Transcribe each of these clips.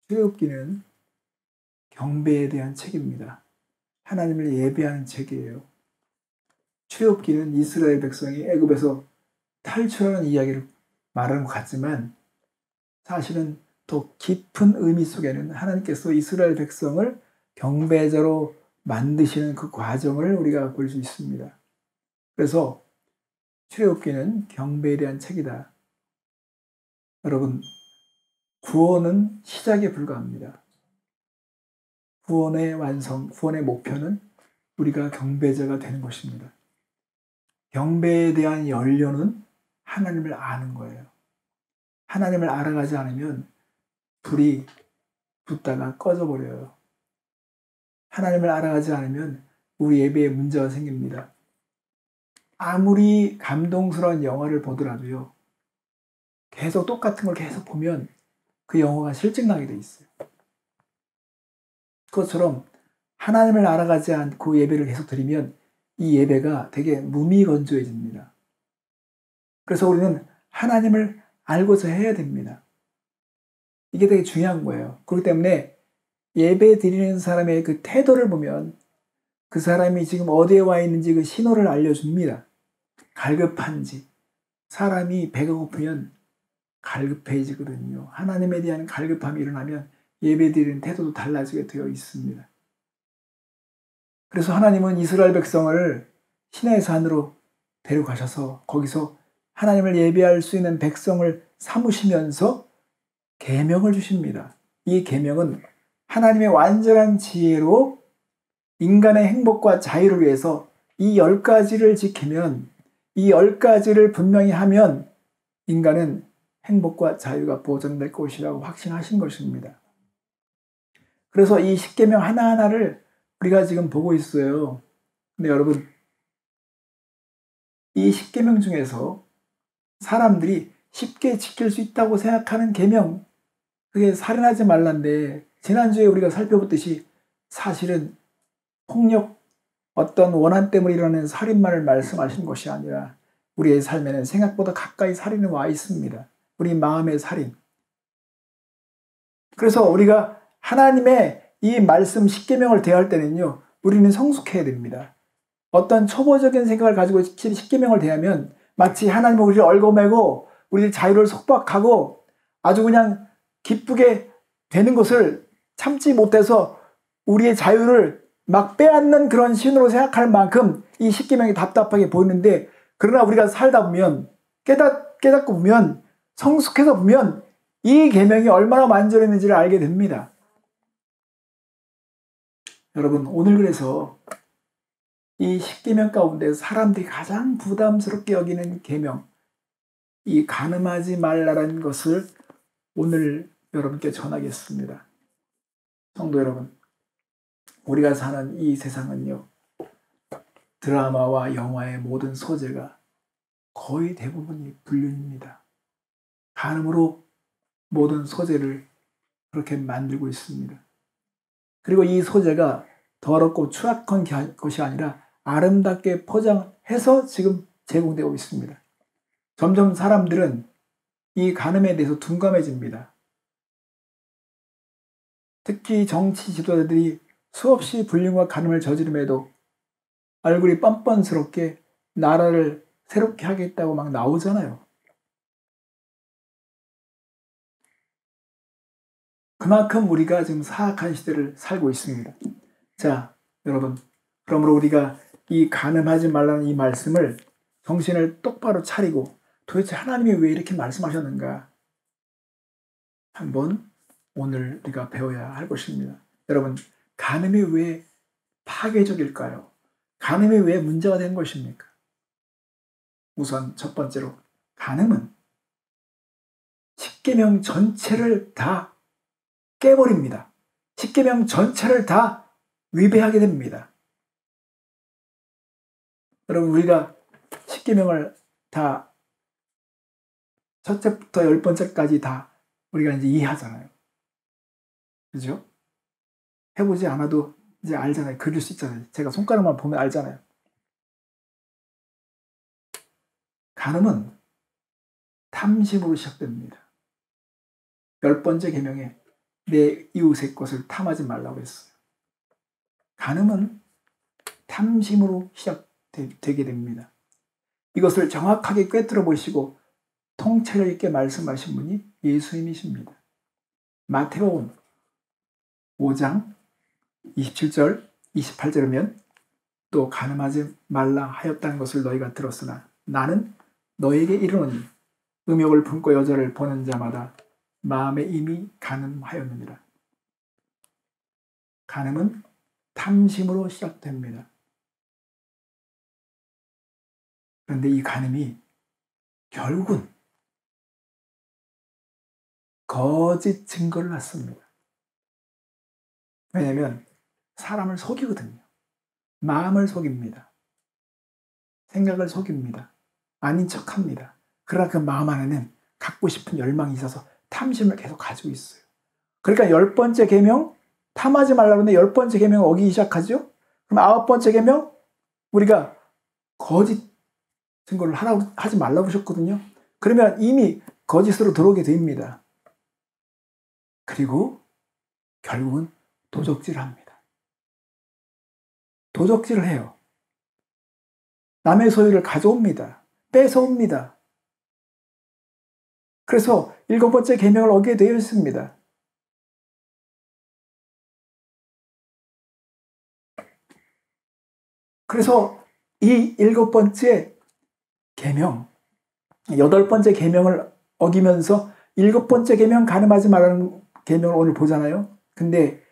출애굽기는 경배에 대한 책입니다. 하나님을 예배하는 책이에요. 출애굽기는 이스라엘 백성이 애굽에서 탈출하는 이야기를 말하는 것 같지만 사실은 더 깊은 의미 속에는 하나님께서 이스라엘 백성을 경배자로 만드시는 그 과정을 우리가 볼 수 있습니다. 그래서 출애굽기는 경배에 대한 책이다. 여러분, 구원은 시작에 불과합니다. 구원의 완성, 구원의 목표는 우리가 경배자가 되는 것입니다. 경배에 대한 연료는 하나님을 아는 거예요. 하나님을 알아가지 않으면 불이 붙다가 꺼져버려요. 하나님을 알아가지 않으면 우리 예배에 문제가 생깁니다. 아무리 감동스러운 영화를 보더라도요, 계속 똑같은 걸 계속 보면 그 영화가 실증나게 돼 있어요. 그것처럼 하나님을 알아가지 않고 예배를 계속 드리면 이 예배가 되게 무미건조해집니다. 그래서 우리는 하나님을 알고자 해야 됩니다. 이게 되게 중요한 거예요. 그렇기 때문에 예배 드리는 사람의 그 태도를 보면 그 사람이 지금 어디에 와 있는지 그 신호를 알려줍니다. 갈급한지. 사람이 배가 고프면 갈급해지거든요. 하나님에 대한 갈급함이 일어나면 예배 드리는 태도도 달라지게 되어 있습니다. 그래서 하나님은 이스라엘 백성을 시내 산으로 데려가셔서 거기서 하나님을 예배할 수 있는 백성을 삼으시면서 계명을 주십니다. 이 계명은 하나님의 완전한 지혜로 인간의 행복과 자유를 위해서 이 10가지를 지키면, 이 10가지를 분명히 하면 인간은 행복과 자유가 보존될 것이라고 확신하신 것입니다. 그래서 이 십계명 하나하나를 우리가 지금 보고 있어요. 근데 여러분, 이 십계명 중에서 사람들이 쉽게 지킬 수 있다고 생각하는 계명, 그게 살인하지 말란데, 지난주에 우리가 살펴봤듯이 사실은 폭력, 어떤 원한 때문에 일어나는 살인만을 말씀하신 것이 아니라 우리의 삶에는 생각보다 가까이 살인이 와 있습니다. 우리 마음의 살인. 그래서 우리가 하나님의 이 말씀 십계명을 대할 때는요, 우리는 성숙해야 됩니다. 어떤 초보적인 생각을 가지고 십계명을 대하면 마치 하나님은 우리를 얽어매고 우리의 자유를 속박하고 아주 그냥 기쁘게 되는 것을 참지 못해서 우리의 자유를 막 빼앗는 그런 신으로 생각할 만큼 이 십계명이 답답하게 보이는데, 그러나 우리가 살다 보면 깨닫고 보면, 성숙해서 보면 이 계명이 얼마나 완전했는지를 알게 됩니다. 여러분, 오늘 그래서 이 십계명 가운데 사람들이 가장 부담스럽게 여기는 계명, 이 간음하지 말라라는 것을 오늘 여러분께 전하겠습니다. 성도 여러분, 우리가 사는 이 세상은요, 드라마와 영화의 모든 소재가 거의 대부분이 불륜입니다. 간음으로 모든 소재를 그렇게 만들고 있습니다. 그리고 이 소재가 더럽고 추악한 것이 아니라 아름답게 포장해서 지금 제공되고 있습니다. 점점 사람들은 이 간음에 대해서 둔감해집니다. 특히 정치 지도자들이 수없이 불륜과 간음을 저지름에도 얼굴이 뻔뻔스럽게 나라를 새롭게 하겠다고 막 나오잖아요. 그만큼 우리가 지금 사악한 시대를 살고 있습니다. 자, 여러분, 그러므로 우리가 이 간음하지 말라는 이 말씀을 정신을 똑바로 차리고 도대체 하나님이 왜 이렇게 말씀하셨는가 한번 오늘 우리가 배워야 할 것입니다. 여러분, 간음이 왜 파괴적일까요? 간음이 왜 문제가 된 것입니까? 우선 첫 번째로, 간음은 십계명 전체를 다 깨버립니다. 십계명 전체를 다 위배하게 됩니다. 여러분, 우리가 십계명을 다 첫째부터 10번째까지 다 우리가 이제 이해하잖아요. 그죠? 해보지 않아도 이제 알잖아요. 그릴 수 있잖아요. 제가 손가락만 보면 알잖아요. 간음은 탐심으로 시작됩니다. 10번째 계명에 내 이웃의 것을 탐하지 말라고 했어요. 간음은 탐심으로 시작되게 됩니다. 이것을 정확하게 꿰뚫어 보시고 통찰력 있게 말씀하신 분이 예수님이십니다. 마태복음 5장 27절, 28절이면 또 간음하지 말라 하였다는 것을 너희가 들었으나 나는 너에게 이르노니 음욕을 품고 여자를 보는 자마다 마음에 이미 간음하였느니라. 간음은 탐심으로 시작됩니다. 그런데 이 간음이 결국은 거짓 증거를 낳습니다. 왜냐하면 사람을 속이거든요. 마음을 속입니다. 생각을 속입니다. 아닌 척합니다. 그러나 그 마음 안에는 갖고 싶은 열망이 있어서 탐심을 계속 가지고 있어요. 그러니까 10번째 계명 탐하지 말라고 하는데 10번째 계명 어기기 시작하죠. 그럼 9번째 계명 우리가 거짓 증거를 하지 말라고 하셨거든요. 그러면 이미 거짓으로 들어오게 됩니다. 그리고 결국은 도적질을 합니다. 도적질을 해요. 남의 소유를 가져옵니다. 뺏어옵니다. 그래서 7번째 계명을 어기게 되어 있습니다. 그래서 이 7번째 계명, 8번째 계명을 어기면서 7번째 계명 간음하지 말라는 계명을 오늘 보잖아요. 근데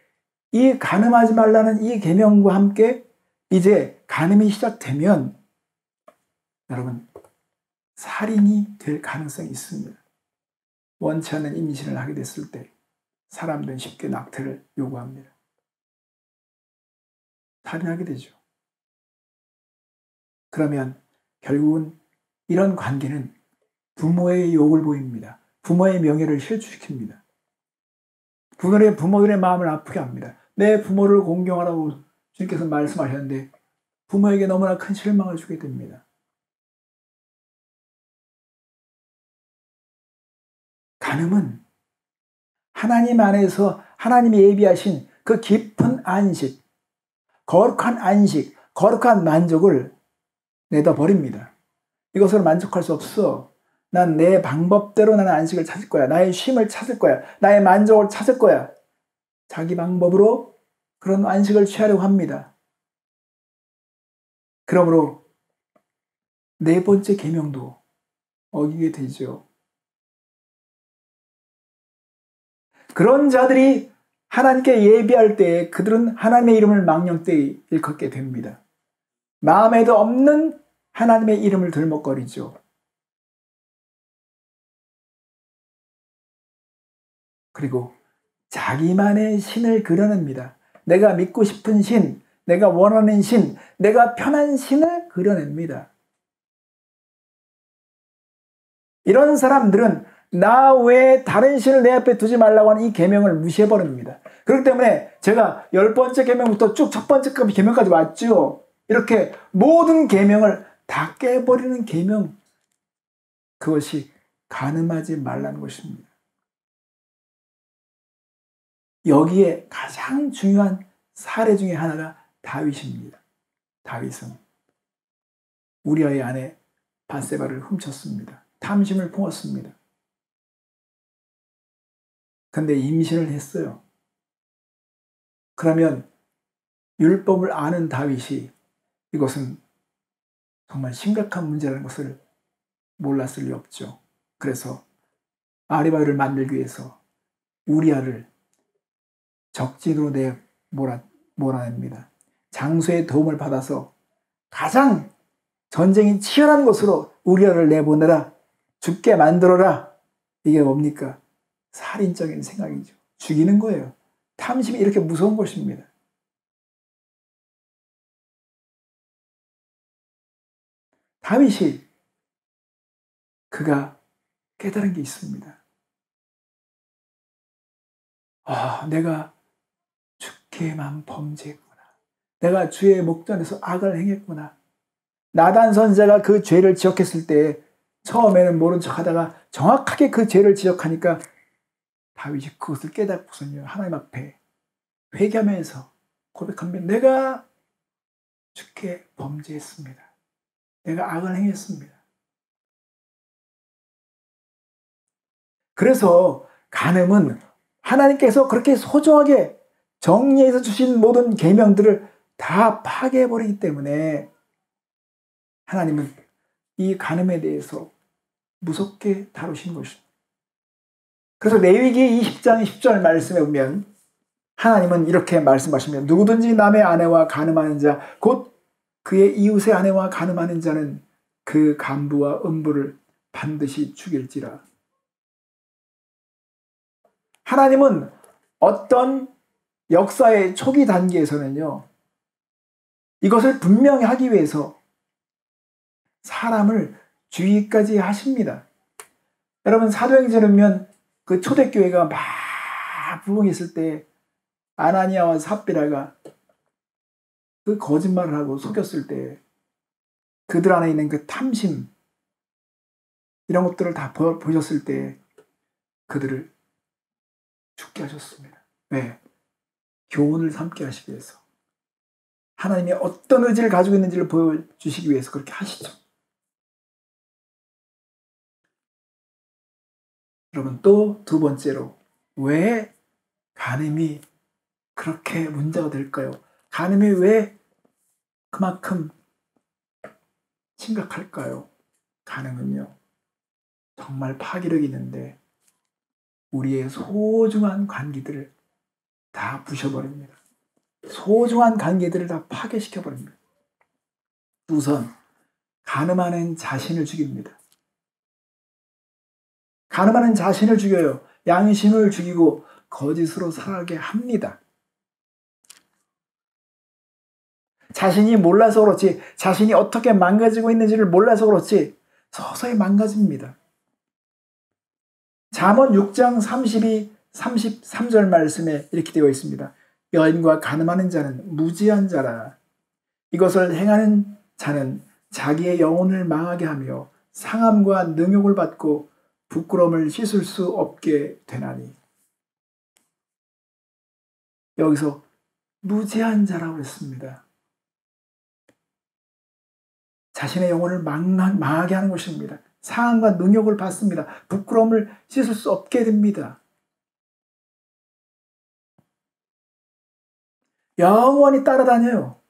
이 간음하지 말라는 이 계명과 함께 이제 간음이 시작되면 여러분 살인이 될 가능성이 있습니다. 원치 않는 임신을 하게 됐을 때 사람들은 쉽게 낙태를 요구합니다. 살인하게 되죠. 그러면 결국은 이런 관계는 부모의 욕을 보입니다. 부모의 명예를 실추시킵니다. 부모들의 마음을 아프게 합니다. 내 부모를 공경하라고 주님께서 말씀하셨는데 부모에게 너무나 큰 실망을 주게 됩니다. 간음은 하나님 안에서 하나님이 예비하신 그 깊은 안식, 거룩한 안식, 거룩한 만족을 내다버립니다. 이것으로 만족할 수 없어. 난 내 방법대로 나는 안식을 찾을 거야. 나의 쉼을 찾을 거야. 나의 만족을 찾을 거야. 자기 방법으로 그런 안식을 취하려고 합니다. 그러므로 4번째 계명도 어기게 되죠. 그런 자들이 하나님께 예비할 때에 그들은 하나님의 이름을 망령되이 일컫게 됩니다. 마음에도 없는 하나님의 이름을 들먹거리죠. 그리고 자기만의 신을 그려냅니다. 내가 믿고 싶은 신, 내가 원하는 신, 내가 편한 신을 그려냅니다. 이런 사람들은 나 외에 다른 신을 내 앞에 두지 말라고 하는 이 계명을 무시해버립니다. 그렇기 때문에 제가 10번째 계명부터 쭉 첫 번째 계명까지 왔죠. 이렇게 모든 계명을 다 깨버리는 계명, 그것이 간음하지 말라는 것입니다. 여기에 가장 중요한 사례 중에 하나가 다윗입니다. 다윗은 우리아의 아내 밧세바를 훔쳤습니다. 탐심을 품었습니다. 근데 임신을 했어요. 그러면 율법을 아는 다윗이 이것은 정말 심각한 문제라는 것을 몰랐을 리 없죠. 그래서 아리바를 만들기 위해서 우리아를 적진으로 몰아냅니다. 장수의 도움을 받아서 가장 전쟁이 치열한 곳으로 우리아를 내보내라. 죽게 만들어라. 이게 뭡니까? 살인적인 생각이죠. 죽이는 거예요. 탐심이 이렇게 무서운 것입니다. 다윗이 그가 깨달은 게 있습니다. 내가 주께만 범죄했구나. 내가 주의 목전에서 악을 행했구나. 나단 선지자가 그 죄를 지적했을 때 처음에는 모른 척 하다가 정확하게 그 죄를 지적하니까 다윗이 그것을 깨닫고서는 하나님 앞에 회개하면서 고백합니다. 내가 주께 범죄했습니다. 내가 악을 행했습니다. 그래서 간음은 하나님께서 그렇게 소중하게 정리해서 주신 모든 계명들을 다 파괴해버리기 때문에 하나님은 이 간음에 대해서 무섭게 다루신 것입니다. 그래서 레위기 20장 10절 말씀에 보면 하나님은 이렇게 말씀하십니다. 누구든지 남의 아내와 간음하는 자, 곧 그의 이웃의 아내와 간음하는 자는 그 간부와 음부를 반드시 죽일지라. 하나님은 어떤 역사의 초기 단계에서는요, 이것을 분명히 하기 위해서 사람을 죽이기까지 하십니다. 여러분, 사도행전에 보면 그 초대교회가 막 부흥했을 때 아나니아와 삽비라가 그 거짓말을 하고 속였을 때 그들 안에 있는 그 탐심, 이런 것들을 다 보셨을 때 그들을 죽게 하셨습니다. 왜? 교훈을 삼게 하시기 위해서. 하나님이 어떤 의지를 가지고 있는지를 보여주시기 위해서 그렇게 하시죠. 여러분, 또 두 번째로 왜 간음이 그렇게 문제가 될까요? 간음이 왜 그만큼 심각할까요? 간음은요, 정말 파괴력이 있는데 우리의 소중한 관계들을 다 부셔버립니다. 소중한 관계들을 다 파괴시켜버립니다. 우선 간음하는 자신을 죽입니다. 간음하는 자신을 죽여요. 양심을 죽이고 거짓으로 살게 합니다. 자신이 몰라서 그렇지, 자신이 어떻게 망가지고 있는지를 몰라서 그렇지 서서히 망가집니다. 잠언 6장 32, 33절 말씀에 이렇게 되어 있습니다. 여인과 간음하는 자는 무지한 자라. 이것을 행하는 자는 자기의 영혼을 망하게 하며 상함과 능욕을 받고 부끄러움을 씻을 수 없게 되나니. 여기서 무지한 자라고 했습니다. 자신의 영혼을 망하게 하는 것입니다. 상함과 능욕을 받습니다. 부끄러움을 씻을 수 없게 됩니다. 영원히 따라다녀요.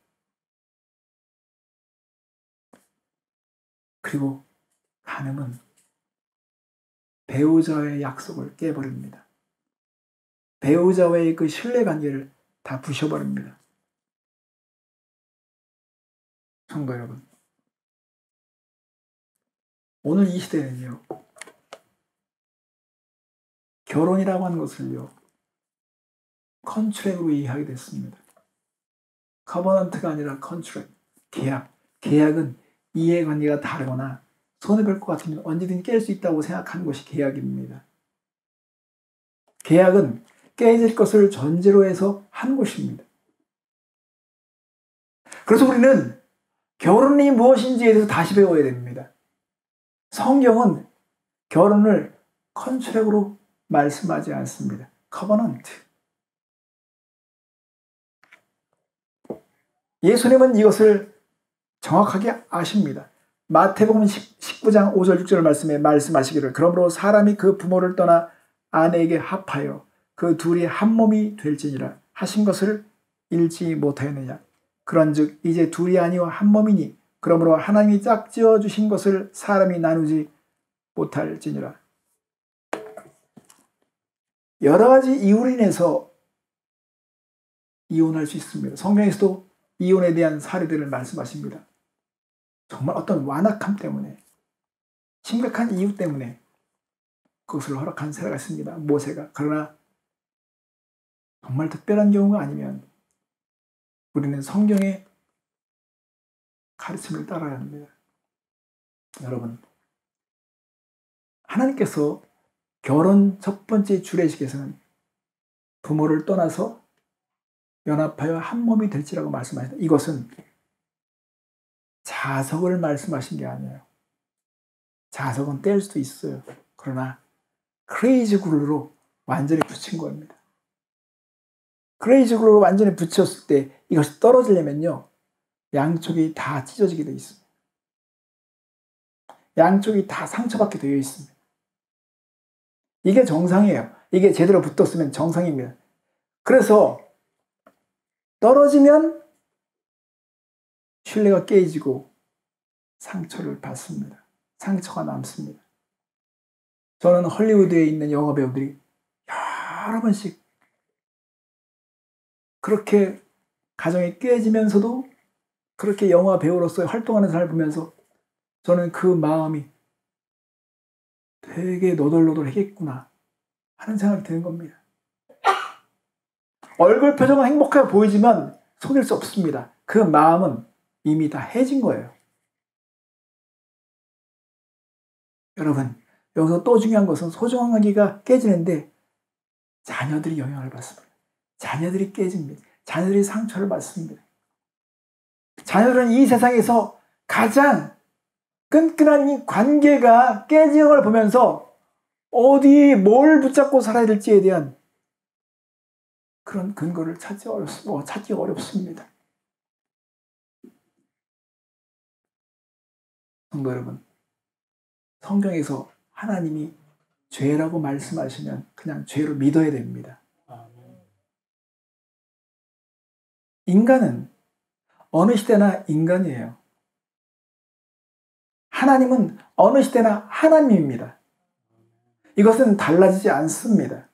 그리고 간음은 배우자의 약속을 깨버립니다. 배우자와의 그 신뢰관계를 다 부셔버립니다. 성도 여러분, 오늘 이 시대는요, 결혼이라고 하는 것을요, 컨트랙으로 이해하게 됐습니다. 커버넌트가 아니라 컨트랙, 계약. 계약은 이해관계가 다르거나 손해볼 것 같으면 언제든 깰 수 있다고 생각하는 것이 계약입니다. 계약은 깨질 것을 전제로 해서 한 것입니다. 그래서 우리는 결혼이 무엇인지에 대해서 다시 배워야 됩니다. 성경은 결혼을 컨트랙으로 말씀하지 않습니다. 커버넌트. 예수님은 이것을 정확하게 아십니다. 마태복음 19장 5절 6절 말씀에 말씀하시기를 그러므로 사람이 그 부모를 떠나 아내에게 합하여 그 둘이 한 몸이 될지니라 하신 것을 읽지 못하였느냐. 그런즉 이제 둘이 아니요 한 몸이니 그러므로 하나님이 짝지어 주신 것을 사람이 나누지 못할지니라. 여러 가지 이유로 인해서 이혼할 수 있습니다. 성경에서도 이혼에 대한 사례들을 말씀하십니다. 정말 어떤 완악함 때문에, 심각한 이유 때문에 그것을 허락한 세례가 있습니다. 모세가. 그러나 정말 특별한 경우가 아니면 우리는 성경의 가르침을 따라야 합니다. 여러분, 하나님께서 결혼 첫 번째 주례식에서는 부모를 떠나서 연합하여 한 몸이 될지라고 말씀하셨다. 이것은 자석을 말씀하신 게 아니에요. 자석은 뗄 수도 있어요. 그러나 크레이지 굴로 완전히 붙인 겁니다. 크레이지 글루로 완전히 붙였을 때 이것이 떨어지려면요, 양쪽이 다 찢어지게 되어 있습니다. 양쪽이 다 상처받게 되어 있습니다. 이게 정상이에요. 이게 제대로 붙었으면 정상입니다. 그래서 떨어지면 신뢰가 깨지고 상처를 받습니다. 상처가 남습니다. 저는 헐리우드에 있는 영화 배우들이 여러 번씩 그렇게 가정이 깨지면서도 그렇게 영화 배우로서 활동하는 사람을 보면서 저는 그 마음이 되게 너덜너덜하겠구나 하는 생각이 드는 겁니다. 얼굴 표정은 행복해 보이지만 속일 수 없습니다. 그 마음은 이미 다 해진 거예요. 여러분, 여기서 또 중요한 것은 소중한 관계가 깨지는데 자녀들이 영향을 받습니다. 자녀들이 깨집니다. 자녀들이 상처를 받습니다. 자녀들은 이 세상에서 가장 끈끈한 이 관계가 깨지는 걸 보면서 어디 뭘 붙잡고 살아야 될지에 대한 그런 근거를 찾기 어렵습니다. 성도 여러분, 성경에서 하나님이 죄라고 말씀하시면 그냥 죄로 믿어야 됩니다. 인간은 어느 시대나 인간이에요. 하나님은 어느 시대나 하나님입니다. 이것은 달라지지 않습니다.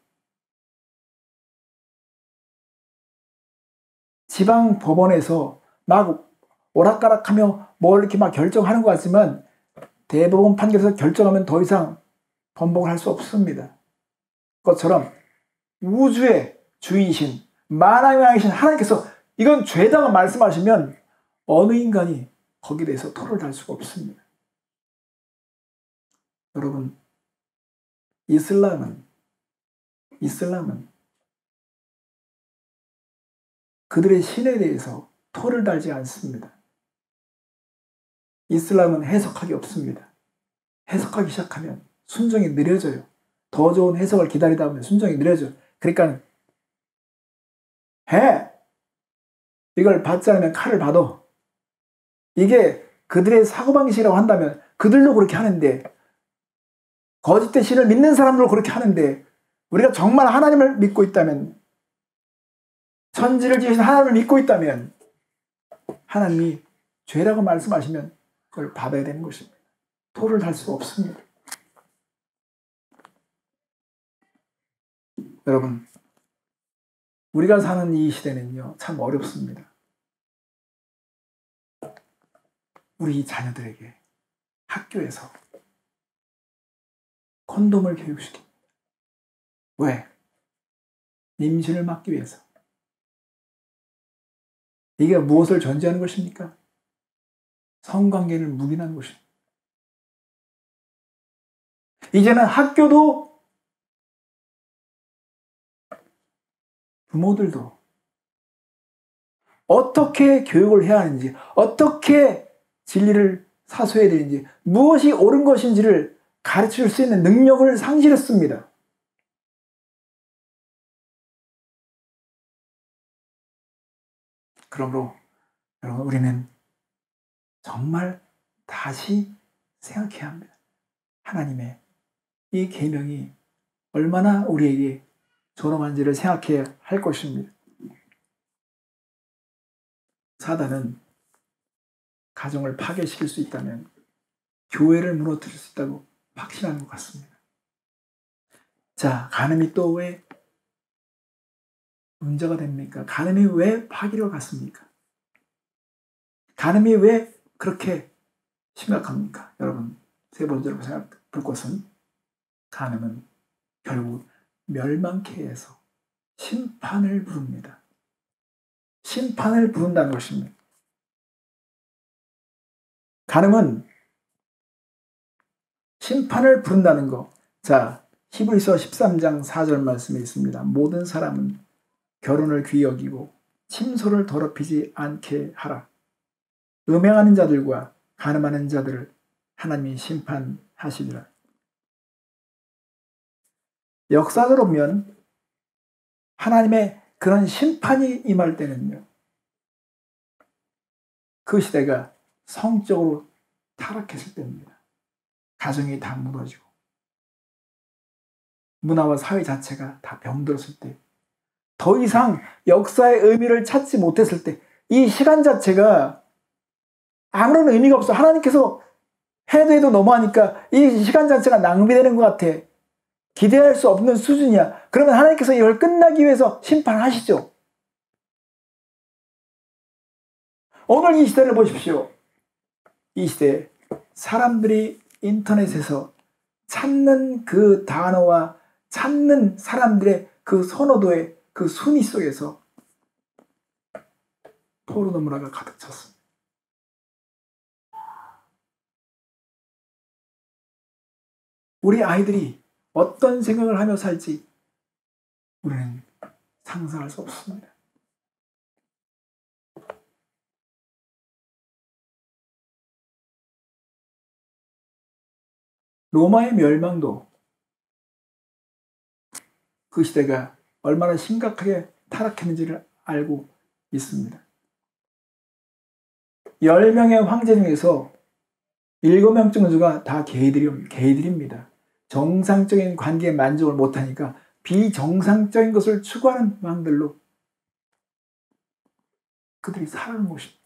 지방 법원에서 막 오락가락하며 뭘 이렇게 막 결정하는 것 같지만 대법원 판결에서 결정하면 더 이상 번복을 할 수 없습니다. 그것처럼 우주의 주인이신 만왕의 왕이신 하나님께서 이건 죄다 말씀하시면 어느 인간이 거기에 대해서 토를 달 수가 없습니다. 여러분, 이슬람은 그들의 신에 대해서 토를 달지 않습니다. 이슬람은 해석하기 없습니다. 해석하기 시작하면 순종이 느려져요. 더 좋은 해석을 기다리다 보면 순종이 느려져요. 그러니까 해! 이걸 받지 않으면 칼을 받아. 이게 그들의 사고방식이라고 한다면 그들도 그렇게 하는데, 거짓된 신을 믿는 사람들도 그렇게 하는데, 우리가 정말 하나님을 믿고 있다면, 천지를 지으신 하나님을 믿고 있다면 하나님이 죄라고 말씀하시면 그걸 받아야 되는 것입니다. 토를 달 수가 없습니다. 여러분, 우리가 사는 이 시대는요, 참 어렵습니다. 우리 자녀들에게 학교에서 콘돔을 교육시킵니다. 왜? 임신을 막기 위해서. 이게 무엇을 전제하는 것입니까? 성관계를 묵인하는 것입니다. 이제는 학교도 부모들도 어떻게 교육을 해야 하는지, 어떻게 진리를 사수해야 되는지, 무엇이 옳은 것인지를 가르칠 수 있는 능력을 상실했습니다. 그러므로 여러분, 우리는 정말 다시 생각해야 합니다. 하나님의 이 계명이 얼마나 우리에게 존엄한지를 생각해야 할 것입니다. 사단은 가정을 파괴시킬 수 있다면 교회를 무너뜨릴 수 있다고 확신하는 것 같습니다. 자, 간음이 또 왜 문제가 됩니까? 간음이 왜 파괴로 갔습니까? 간음이 왜 그렇게 심각합니까? 여러분, 세 번째로 생각할 것은 간음은 결국 멸망케 해서 심판을 부릅니다. 심판을 부른다는 것입니다. 간음은 심판을 부른다는 것. 자, 히브리서 13장 4절 말씀에 있습니다. 모든 사람은 결혼을 귀히 여기고 침소를 더럽히지 않게 하라. 음행하는 자들과 간음하는 자들을 하나님이 심판하시리라. 역사적으로 보면 하나님의 그런 심판이 임할 때는요, 그 시대가 성적으로 타락했을 때입니다. 가정이 다 무너지고 문화와 사회 자체가 다 병들었을 때, 더 이상 역사의 의미를 찾지 못했을 때, 이 시간 자체가 아무런 의미가 없어. 하나님께서 해도 너무하니까 이 시간 자체가 낭비되는 것 같아. 기대할 수 없는 수준이야. 그러면 하나님께서 이걸 끝나기 위해서 심판하시죠. 오늘 이 시대를 보십시오. 이 시대에 사람들이 인터넷에서 찾는 그 단어와 찾는 사람들의 그 선호도의 그 순위 속에서 포르노 문화가 가득 찼습니다. 우리 아이들이 어떤 생각을 하며 살지 우리는 상상할 수 없습니다. 로마의 멸망도 그 시대가 얼마나 심각하게 타락했는지를 알고 있습니다. 10명의 황제 중에서 7명 정도가 다 게이들입니다. 정상적인 관계에 만족을 못하니까 비정상적인 것을 추구하는 왕들로 그들이 살아가는 것입니다.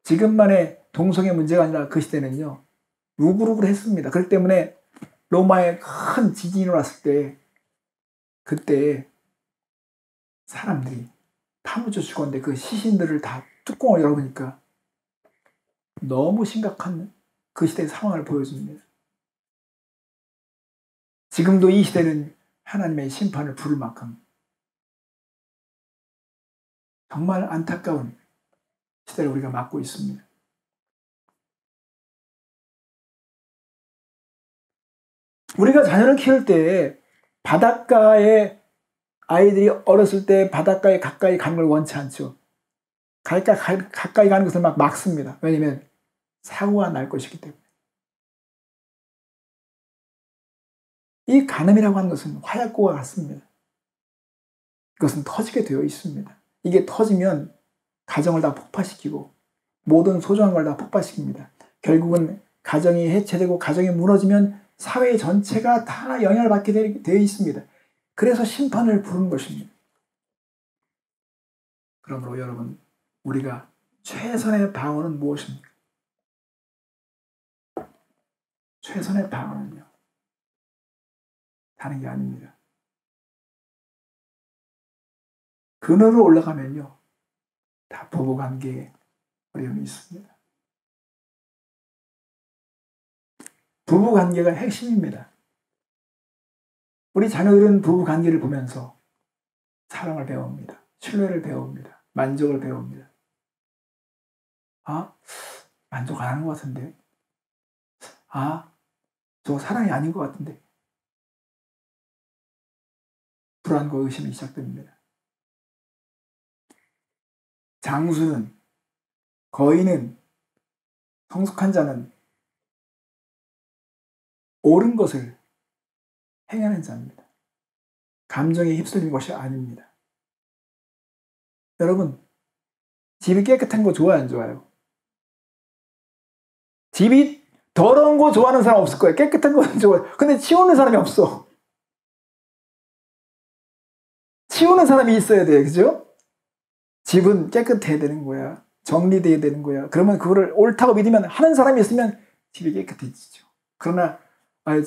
지금만의 동성애 문제가 아니라 그 시대는요, 우글우글했습니다. 그렇기 때문에 로마에 큰 지진이 일어났을 때, 그때 사람들이 파묻혀 죽었는데 그 시신들을 다 뚜껑을 열어보니까 너무 심각한 그 시대의 상황을 보여줍니다. 지금도 이 시대는 하나님의 심판을 부를 만큼 정말 안타까운 시대를 우리가 맞고 있습니다. 우리가 자녀를 키울 때 바닷가에 아이들이 어렸을 때 바닷가에 가까이 가는 걸 원치 않죠. 가까이 가는 것을 막 막습니다. 왜냐하면 사고가 날 것이기 때문에. 이 간음이라고 하는 것은 화약고와 같습니다. 이것은 터지게 되어 있습니다. 이게 터지면 가정을 다 폭파시키고 모든 소중한 걸 다 폭파시킵니다. 결국은 가정이 해체되고 가정이 무너지면 사회 전체가 다 영향을 받게 되어 있습니다. 그래서 심판을 부르는 것입니다. 그러므로 여러분, 우리가 최선의 방어는 무엇입니까? 최선의 방어는요, 다른 게 아닙니다. 그늘로 올라가면요, 다 부부관계에 어려움이 있습니다. 부부관계가 핵심입니다. 우리 자녀들은 부부관계를 보면서 사랑을 배웁니다. 신뢰를 배웁니다. 만족을 배웁니다. 아, 만족 안 하는 것 같은데. 아, 저 사랑이 아닌 것 같은데. 불안과 의심이 시작됩니다. 장수는, 거인은, 성숙한 자는 옳은 것을 행하는 자입니다. 감정에 휩쓸린 것이 아닙니다. 여러분, 집이 깨끗한 거 좋아요, 안 좋아요? 집이 더러운 거 좋아하는 사람 없을 거예요. 깨끗한 거 좋아해요. 근데 치우는 사람이 없어. 치우는 사람이 있어야 돼요. 그죠? 집은 깨끗해야 되는 거야. 정리돼야 되는 거야. 그러면 그거를 옳다고 믿으면 하는 사람이 있으면 집이 깨끗해지죠. 그러나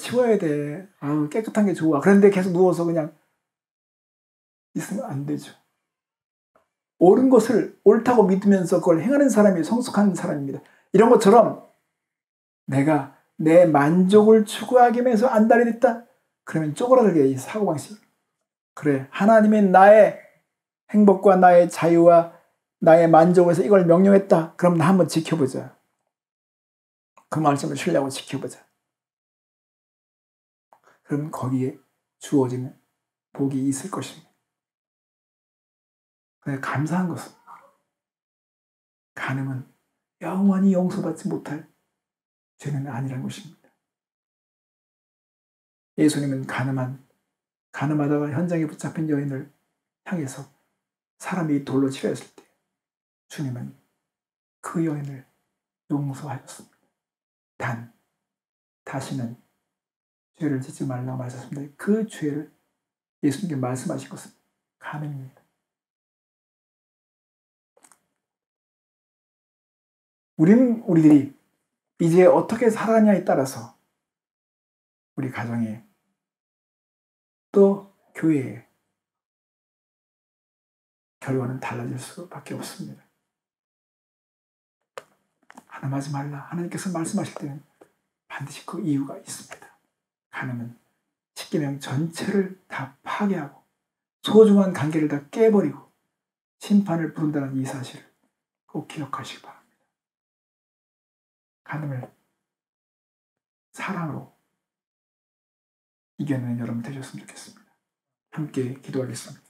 치워야 돼. 깨끗한 게 좋아. 그런데 계속 누워서 그냥 있으면 안 되죠. 옳은 것을 옳다고 믿으면서 그걸 행하는 사람이 성숙한 사람입니다. 이런 것처럼 내가 내 만족을 추구하기 위해서 안달이 됐다? 그러면 쪼그라들게 이 사고방식. 그래, 하나님의 나의 행복과 나의 자유와 나의 만족을 위해서 이걸 명령했다. 그럼 나 한번 지켜보자. 그 말씀을 신뢰하고 지켜보자. 그럼 거기에 주어지는 복이 있을 것입니다. 그런데 감사한 것은 간음은 영원히 용서받지 못할 죄는 아니라는 것입니다. 예수님은 가늠하다가 현장에 붙잡힌 여인을 향해서 사람이 돌로 치려했을 때 주님은 그 여인을 용서하셨습니다. 단 다시는 죄를 짓지 말라고 말씀하셨습니다. 그 죄를 예수님께 말씀하신 것은 가늠입니다. 우리들이 이제 어떻게 살아가냐에 따라서 우리 가정에 또 교회에 결과는 달라질 수밖에 없습니다. 가늠하지 말라. 하나님께서 말씀하실 때는 반드시 그 이유가 있습니다. 가늠은 십계명 전체를 다 파괴하고 소중한 관계를 다 깨버리고 심판을 부른다는 이 사실을 꼭 기억하시기 바랍니다. 가늠을 사랑으로 이겨내는 여러분 되셨으면 좋겠습니다. 함께 기도하겠습니다.